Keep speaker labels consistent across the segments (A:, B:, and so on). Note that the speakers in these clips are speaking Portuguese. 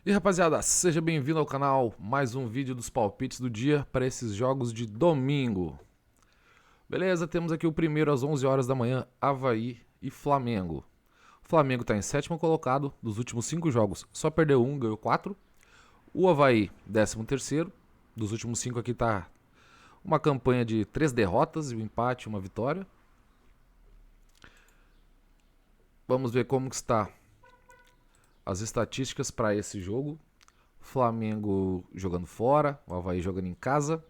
A: E rapaziada, seja bem-vindo ao canal, mais um vídeo dos palpites do dia para esses jogos de domingo. Beleza, temos aqui o primeiro às 11 horas da manhã, Avaí e Flamengo. O Flamengo está em sétimo colocado, dos últimos 5 jogos só perdeu um, ganhou 4. O Avaí, 13º, dos últimos 5 aqui está uma campanha de 3 derrotas e um empate e uma vitória. Vamos ver como que está as estatísticas para esse jogo. Flamengo jogando fora, o Avaí jogando em casa.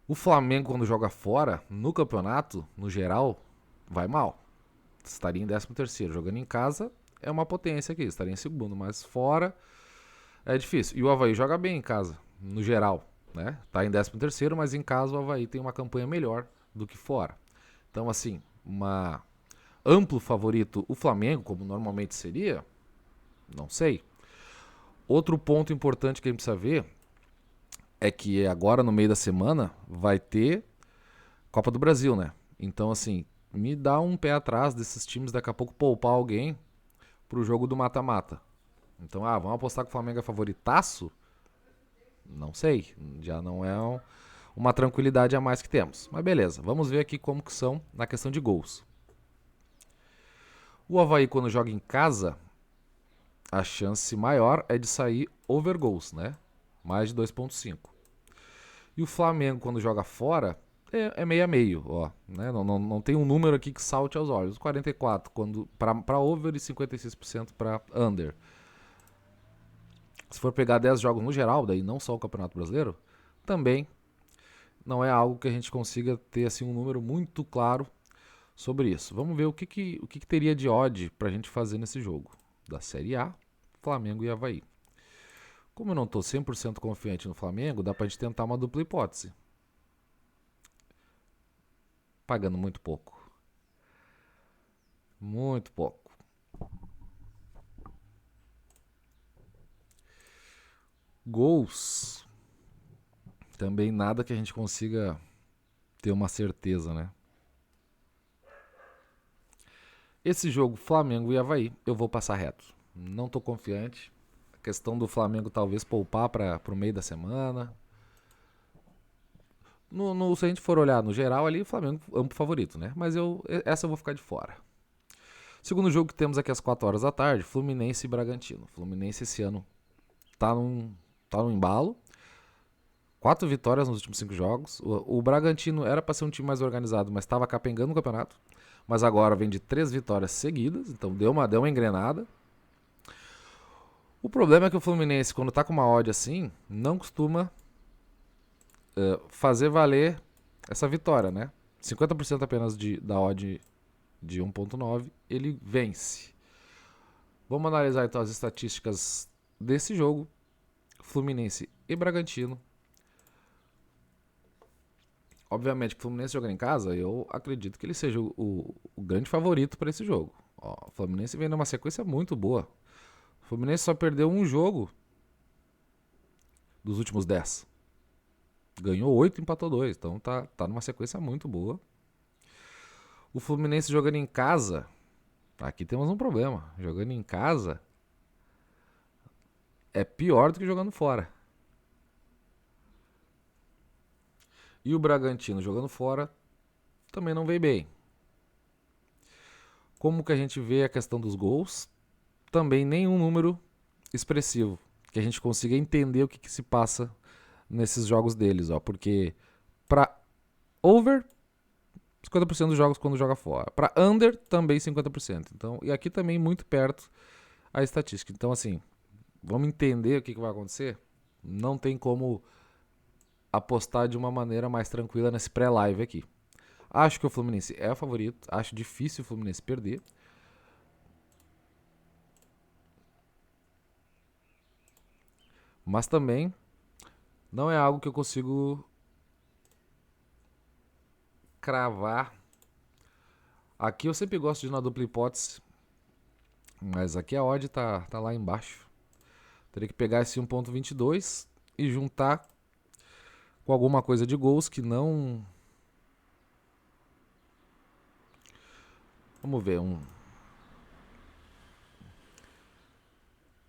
A: O Flamengo, quando joga fora, no campeonato, no geral, vai mal. Estaria em 13º. Jogando em casa, é uma potência aqui. Estaria em segundo, mas fora é difícil. E o Avaí joga bem em casa, no geral. Né? Tá em 13º, mas em casa o Avaí tem uma campanha melhor do que fora. Então, assim, uma amplo favorito o Flamengo, como normalmente seria, não sei. Outro ponto importante que a gente precisa ver é que agora no meio da semana vai ter Copa do Brasil, né? Então, assim, me dá um pé atrás desses times daqui a pouco poupar alguém pro jogo do mata-mata. Então, vamos apostar que o Flamengo é favoritaço? Não sei, já não é uma tranquilidade a mais que temos. Mas beleza, vamos ver aqui como que são na questão de gols. O Avaí, quando joga em casa, a chance maior é de sair over gols, né? Mais de 2,5. E o Flamengo, quando joga fora, é meio a meio, ó. Né? Não tem um número aqui que salte aos olhos. 44 para over e 56% para under. Se for pegar 10 jogos no geral, daí não só o Campeonato Brasileiro, também não é algo que a gente consiga ter assim, um número muito claro sobre isso. Vamos ver o que teria de odd para a gente fazer nesse jogo. Da Série A, Flamengo e Avaí. Como eu não estou 100% confiante no Flamengo, dá para a gente tentar uma dupla hipótese. Pagando muito pouco. Muito pouco. Gols. Também nada que a gente consiga ter uma certeza, né? Esse jogo, Flamengo e Avaí, eu vou passar reto. Não tô confiante. A questão do Flamengo talvez poupar para o meio da semana. Se a gente for olhar no geral ali, o Flamengo é amplo favorito, né? Mas essa eu vou ficar de fora. Segundo jogo que temos aqui às 4 horas da tarde, Fluminense e Bragantino. Fluminense esse ano tá num embalo. 4 vitórias nos últimos 5 jogos. O Bragantino era para ser um time mais organizado, mas estava capengando no campeonato. Mas agora vem de 3 vitórias seguidas, então deu uma engrenada. O problema é que o Fluminense, quando tá com uma odd assim, não costuma fazer valer essa vitória, né? 50% apenas da odd de 1,9, ele vence. Vamos analisar então as estatísticas desse jogo. Fluminense e Bragantino. Obviamente que o Fluminense jogando em casa, eu acredito que ele seja o grande favorito para esse jogo. Ó, o Fluminense vem numa sequência muito boa. O Fluminense só perdeu um jogo dos últimos 10. Ganhou 8 e empatou 2. Então tá numa sequência muito boa. O Fluminense jogando em casa, aqui temos um problema. Jogando em casa é pior do que jogando fora. E o Bragantino jogando fora também não veio bem. Como que a gente vê a questão dos gols? Também nenhum número expressivo. Que a gente consiga entender o que se passa nesses jogos deles, ó. Porque para over, 50% dos jogos quando joga fora. Para under, também 50%. Então, e aqui também muito perto a estatística. Então, assim, vamos entender o que vai acontecer? Não tem como apostar de uma maneira mais tranquila nesse pré-live aqui. Acho que o Fluminense é o favorito. Acho difícil o Fluminense perder. Mas também não é algo que eu consigo cravar. Aqui eu sempre gosto de ir na dupla hipótese. Mas aqui a odd tá lá embaixo. Teria que pegar esse 1,22 e juntar com alguma coisa de gols que não. Vamos ver,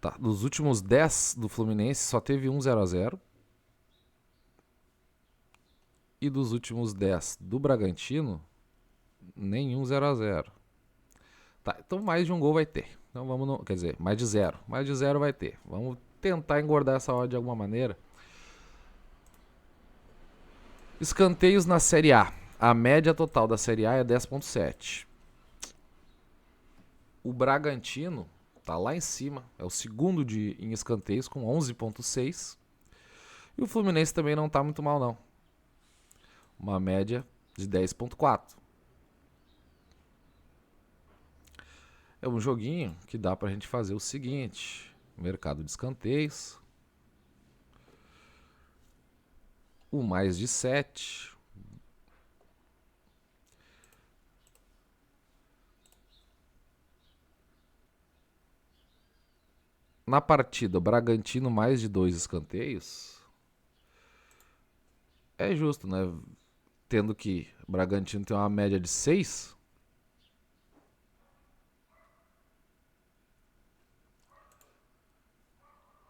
A: Tá, dos últimos 10 do Fluminense só teve um 0x0. E dos últimos 10 do Bragantino, nenhum 0x0. Tá, então mais de um gol vai ter. Então vamos no, quer dizer, mais de zero. Mais de zero vai ter. Vamos tentar engordar essa odd de alguma maneira. Escanteios na Série A. A média total da Série A é 10.7. O Bragantino tá lá em cima. É o segundo em escanteios com 11.6. E o Fluminense também não tá muito mal não. Uma média de 10.4. É um joguinho que dá pra gente fazer o seguinte. Mercado de escanteios. O mais de 7. Na partida, Bragantino mais de 2 escanteios. É justo, né? Tendo que Bragantino tem uma média de 6.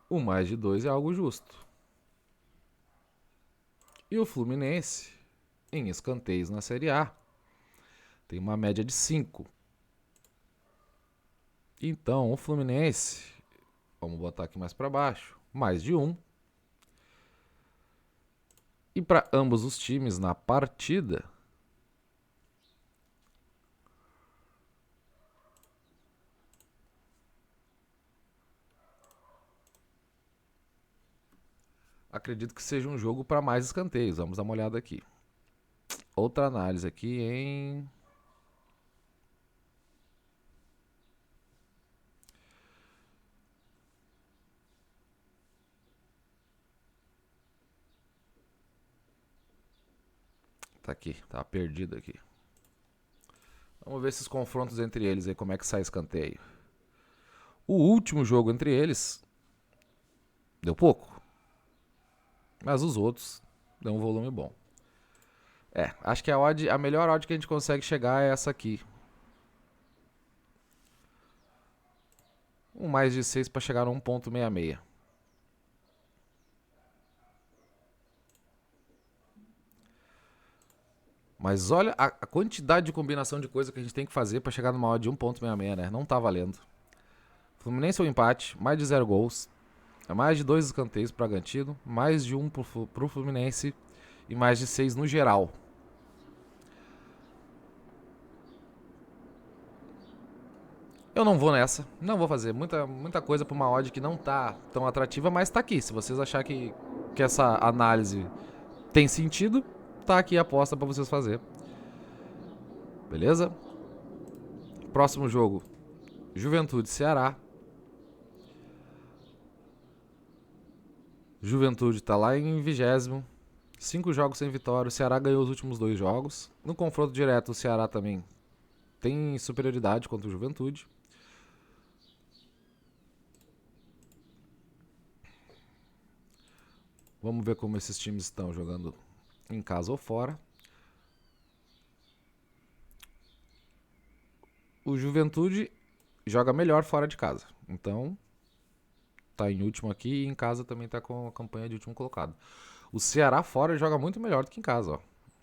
A: O mais de 2 é algo justo. E o Fluminense, em escanteios na Série A, tem uma média de 5. Então, o Fluminense, vamos botar aqui mais para baixo, mais de 1. E para ambos os times na partida, acredito que seja um jogo para mais escanteios. Vamos dar uma olhada aqui. Outra análise aqui em... Tá aqui, tá perdido aqui. Vamos ver esses confrontos entre eles aí, como é que sai escanteio. O último jogo entre eles deu pouco. Mas os outros dão um volume bom. Acho que a melhor odd que a gente consegue chegar é essa aqui. Um mais de 6 para chegar a 1.66. Mas olha a quantidade de combinação de coisa que a gente tem que fazer para chegar numa odd de 1.66, né? Não tá valendo. Fluminense é um empate, mais de 0 gols. É mais de 2 escanteios pro Bragantino, mais de 1 pro Fluminense e mais de 6 no geral. Eu não vou nessa, não vou fazer muita coisa pra uma odd que não tá tão atrativa, mas tá aqui. Se vocês acharem que essa análise tem sentido, tá aqui a aposta pra vocês fazer. Beleza? Próximo jogo, Juventude Ceará. Juventude tá lá em 20º. 5 jogos sem vitória. O Ceará ganhou os últimos 2 jogos. No confronto direto, o Ceará também tem superioridade contra o Juventude. Vamos ver como esses times estão jogando em casa ou fora. O Juventude joga melhor fora de casa. Então, tá em último aqui e em casa também tá com a campanha de último colocado. O Ceará fora joga muito melhor do que em casa, ó.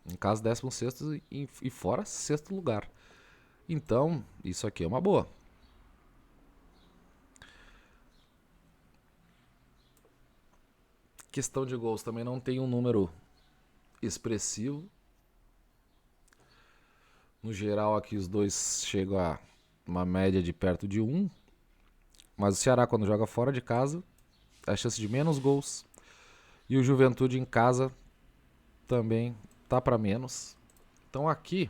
A: Em casa 16º e fora 6º lugar. Então, isso aqui é uma boa. Questão de gols também não tem um número expressivo. No geral aqui os dois chegam a uma média de perto de 1. Mas o Ceará quando joga fora de casa, a chance de menos gols. E o Juventude em casa também tá para menos. Então aqui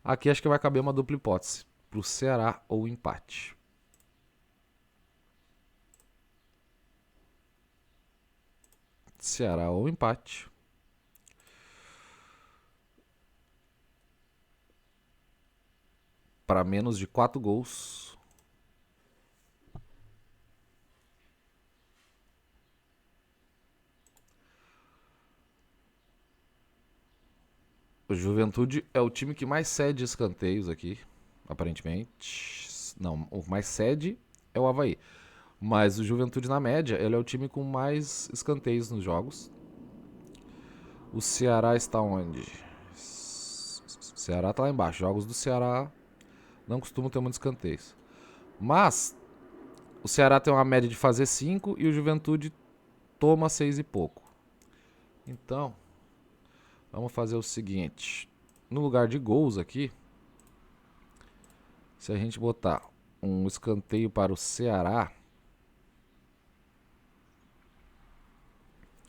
A: acho que vai caber uma dupla hipótese. Pro Ceará ou empate. Ceará ou empate. Para menos de 4 gols. O Juventude é o time que mais cede escanteios aqui, aparentemente. Não, o mais cede é o Avaí. Mas o Juventude, na média, ele é o time com mais escanteios nos jogos. O Ceará está onde? O Ceará está lá embaixo. Jogos do Ceará não costumam ter muitos escanteios. Mas o Ceará tem uma média de fazer 5 e o Juventude toma 6 e pouco. Então, vamos fazer o seguinte. No lugar de gols aqui, se a gente botar um escanteio para o Ceará,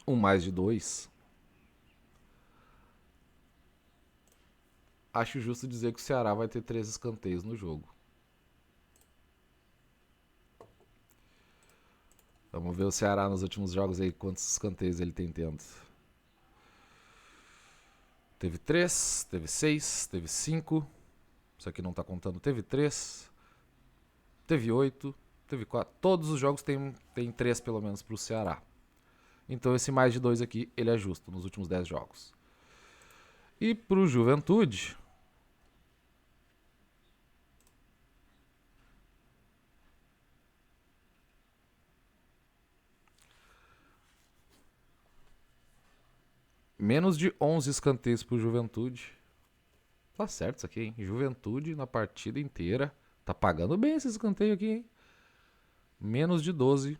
A: um mais de 2, acho justo dizer que o Ceará vai ter 3 escanteios no jogo. Vamos ver o Ceará nos últimos jogos aí, quantos escanteios ele tem tendo. Teve 3, teve 6, teve 5. Isso aqui não tá contando. Teve 3, teve 8, teve 4. Todos os jogos tem 3 pelo menos pro Ceará. Então esse mais de 2 aqui, ele é justo nos últimos 10 jogos. E pro Juventude, menos de 11 escanteios pro Juventude. Tá certo isso aqui, hein? Juventude na partida inteira. Tá pagando bem esse escanteio aqui, hein? Menos de 12.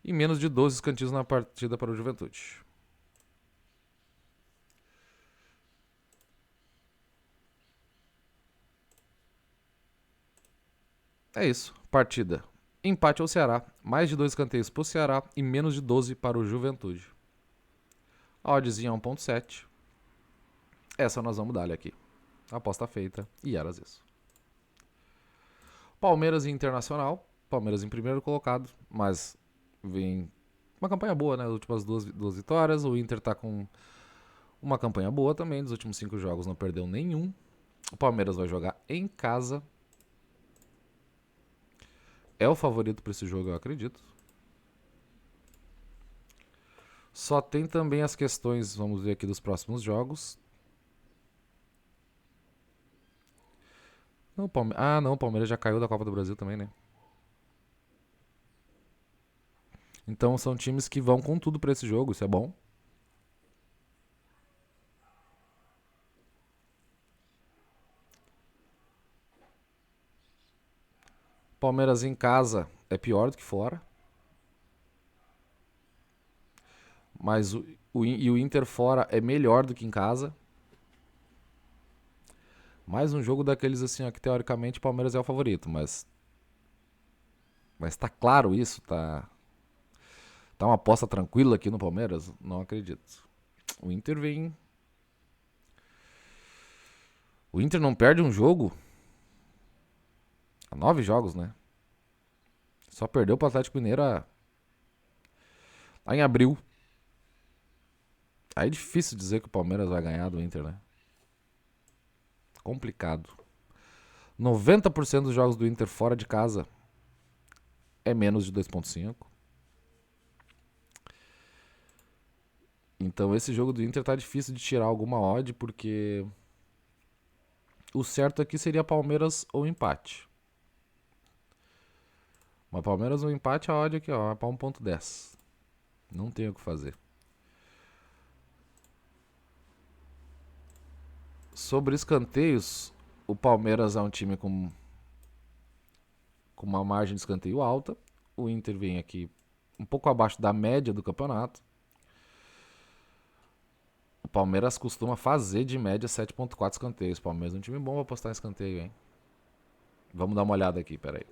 A: E menos de 12 escanteios na partida para o Juventude. É isso. Partida. Empate ao Ceará. Mais de 2 escanteios para o Ceará e menos de 12 para o Juventude. A oddzinha 1.7. Essa nós vamos dar aqui. Aposta feita. E era isso. Palmeiras e Internacional. Palmeiras em primeiro colocado, mas vem uma campanha boa, né? As últimas duas vitórias. O Inter tá com uma campanha boa também. Dos últimos 5 jogos não perdeu nenhum. O Palmeiras vai jogar em casa. É o favorito para esse jogo, eu acredito. Só tem também as questões, vamos ver aqui, dos próximos jogos. Não, o Palmeiras já caiu da Copa do Brasil também, né? Então são times que vão com tudo para esse jogo, isso é bom. Palmeiras em casa é pior do que fora. Mas o Inter fora é melhor do que em casa. Mais um jogo daqueles assim, ó, que teoricamente o Palmeiras é o favorito, mas tá claro isso, tá uma aposta tranquila aqui no Palmeiras? Não acredito. O Inter vem. O Inter não perde um jogo há 9 jogos, né? Só perdeu pro Atlético Mineiro lá em abril. Aí é difícil dizer que o Palmeiras vai ganhar do Inter, né? Complicado. 90% dos jogos do Inter fora de casa é menos de 2.5. Então esse jogo do Inter tá difícil de tirar alguma odd, porque o certo aqui seria Palmeiras ou empate. Mas Palmeiras ou empate, a odd aqui ó, é para 1.10. Não tem o que fazer. Sobre escanteios, o Palmeiras é um time com uma margem de escanteio alta. O Inter vem aqui um pouco abaixo da média do campeonato. O Palmeiras costuma fazer de média 7.4 escanteios. O Palmeiras é um time bom pra apostar em escanteio, hein? Vamos dar uma olhada aqui, peraí.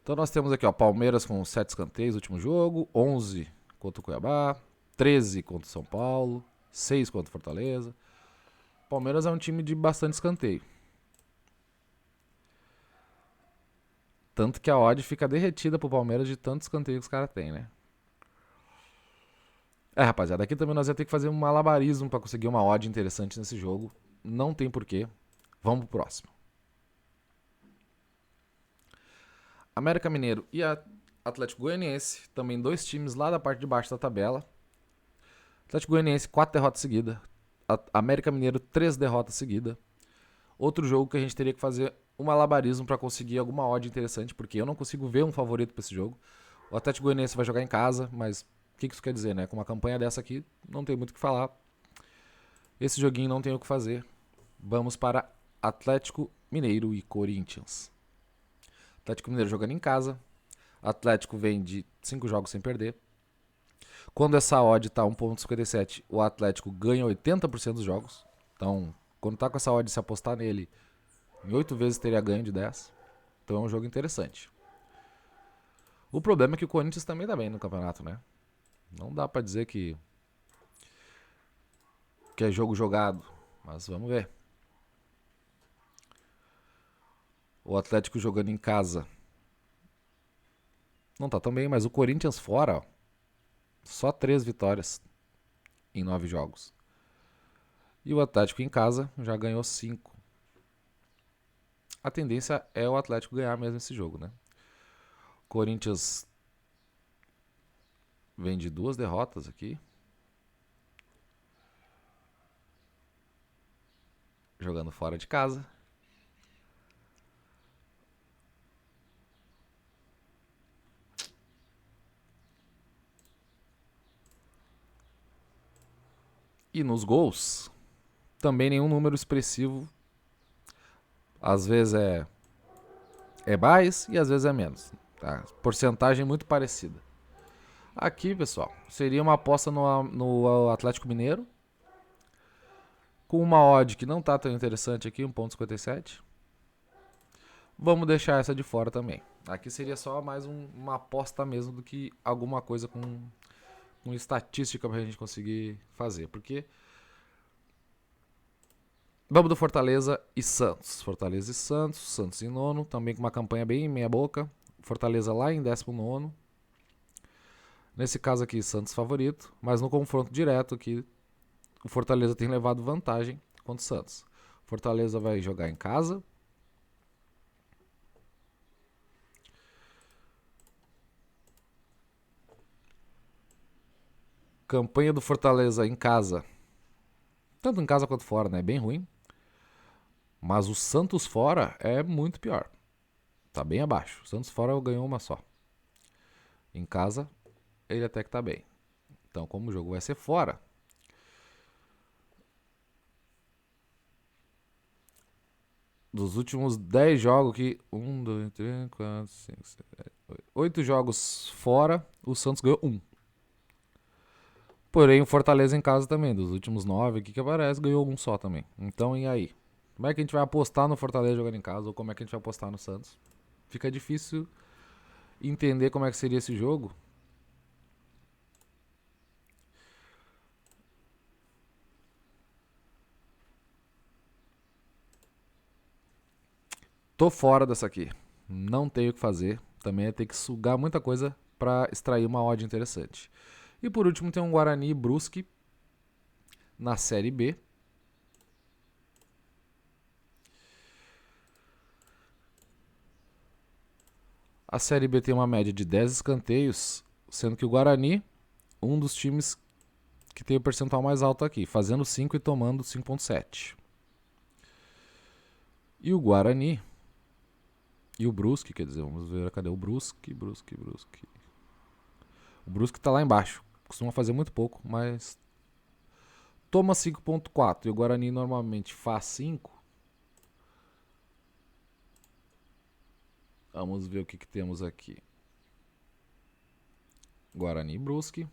A: Então nós temos aqui, ó, Palmeiras com 7 escanteios no último jogo, 11 contra o Cuiabá, 13 contra o São Paulo, 6 contra o Fortaleza. Palmeiras é um time de bastante escanteio. Tanto que a odd fica derretida pro Palmeiras de tanto escanteio que os caras têm, né? Rapaziada, aqui também nós vamos ter que fazer um malabarismo pra conseguir uma odd interessante nesse jogo. Não tem porquê. Vamos pro próximo. América Mineiro e Atlético Goianiense, também 2 times lá da parte de baixo da tabela. Atlético Goianiense, 4 derrotas seguidas. América Mineiro, 3 derrotas seguidas. Outro jogo que a gente teria que fazer um malabarismo para conseguir alguma odd interessante, porque eu não consigo ver um favorito para esse jogo. O Atlético Goianiense vai jogar em casa, mas o que isso quer dizer, né? Com uma campanha dessa aqui, não tem muito o que falar. Esse joguinho não tem o que fazer. Vamos para Atlético Mineiro e Corinthians. Atlético Mineiro jogando em casa. Atlético vem de 5 jogos sem perder. Quando essa odd tá 1.57, o Atlético ganha 80% dos jogos. Então, quando tá com essa odd, se apostar nele, em 8 vezes teria ganho de 10. Então é um jogo interessante. O problema é que o Corinthians também tá bem no campeonato, né? Não dá pra dizer que é jogo jogado, mas vamos ver. O Atlético jogando em casa não tá tão bem, mas o Corinthians fora, ó, só 3 vitórias em 9 jogos. E o Atlético em casa já ganhou 5. A tendência é o Atlético ganhar mesmo esse jogo, né? Corinthians vem de 2 derrotas aqui. Jogando fora de casa. E nos gols, também nenhum número expressivo. Às vezes é mais e às vezes é menos. Tá? Porcentagem muito parecida. Aqui, pessoal, seria uma aposta no Atlético Mineiro. Com uma odd que não tá tão interessante aqui, 1.57. Vamos deixar essa de fora também. Aqui seria só mais uma aposta mesmo do que alguma coisa com estatística pra gente conseguir fazer. Porque vamos do Fortaleza e Santos. Fortaleza e Santos. Santos em nono. Também com uma campanha bem meia boca. Fortaleza lá em 19º. Nesse caso aqui, Santos favorito. Mas no confronto direto aqui, o Fortaleza tem levado vantagem contra o Santos. Fortaleza vai jogar em casa. Campanha do Fortaleza em casa. Tanto em casa quanto fora, né? É bem ruim. Mas o Santos fora é muito pior. Tá bem abaixo. O Santos fora ganhou uma só. Em casa, ele até que tá bem. Então, como o jogo vai ser fora, dos últimos 10 jogos que 1, 2, 3, 4, 5, 6, 7, 8 jogos fora, o Santos ganhou 1. Porém, o Fortaleza em casa também, dos últimos 9 aqui que aparece, ganhou 1 só também. Então, e aí? Como é que a gente vai apostar no Fortaleza jogando em casa ou como é que a gente vai apostar no Santos? Fica difícil entender como é que seria esse jogo. Tô fora dessa aqui. Não tenho o que fazer. Também é ter que sugar muita coisa para extrair uma odd interessante. E por último tem um Guarani e Brusque na Série B. A Série B tem uma média de 10 escanteios, sendo que o Guarani, um dos times que tem o percentual mais alto aqui, fazendo 5 e tomando 5.7. E o Guarani e o Brusque, quer dizer, vamos ver, cadê o Brusque? O Brusque tá lá embaixo, costuma fazer muito pouco, mas toma 5.4 e o Guarani normalmente faz 5. Vamos ver o que temos aqui. Guarani e Brusque.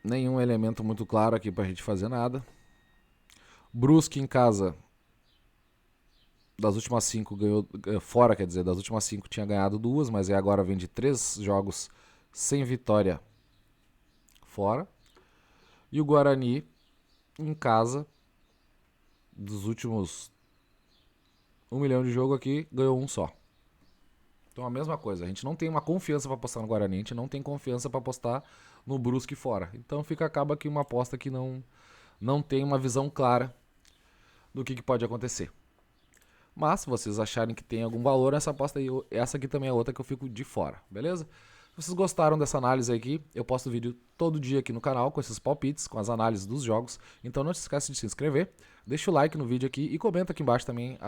A: Nenhum elemento muito claro aqui pra gente fazer nada. Brusque em casa, das últimas 5 ganhou, fora quer dizer, das últimas 5 tinha ganhado 2, mas agora vem de 3 jogos sem vitória fora. E o Guarani em casa, dos últimos 1 milhão de jogo aqui, ganhou 1 só. Então a mesma coisa, a gente não tem uma confiança para apostar no Guarani, a gente não tem confiança para apostar no Brusque fora. Então acaba aqui uma aposta que não tem uma visão clara do que pode acontecer. Mas se vocês acharem que tem algum valor nessa aposta aí, essa aqui também é outra que eu fico de fora, beleza? Se vocês gostaram dessa análise aqui, eu posto vídeo todo dia aqui no canal com esses palpites, com as análises dos jogos. Então não se esqueça de se inscrever, deixa o like no vídeo aqui e comenta aqui embaixo também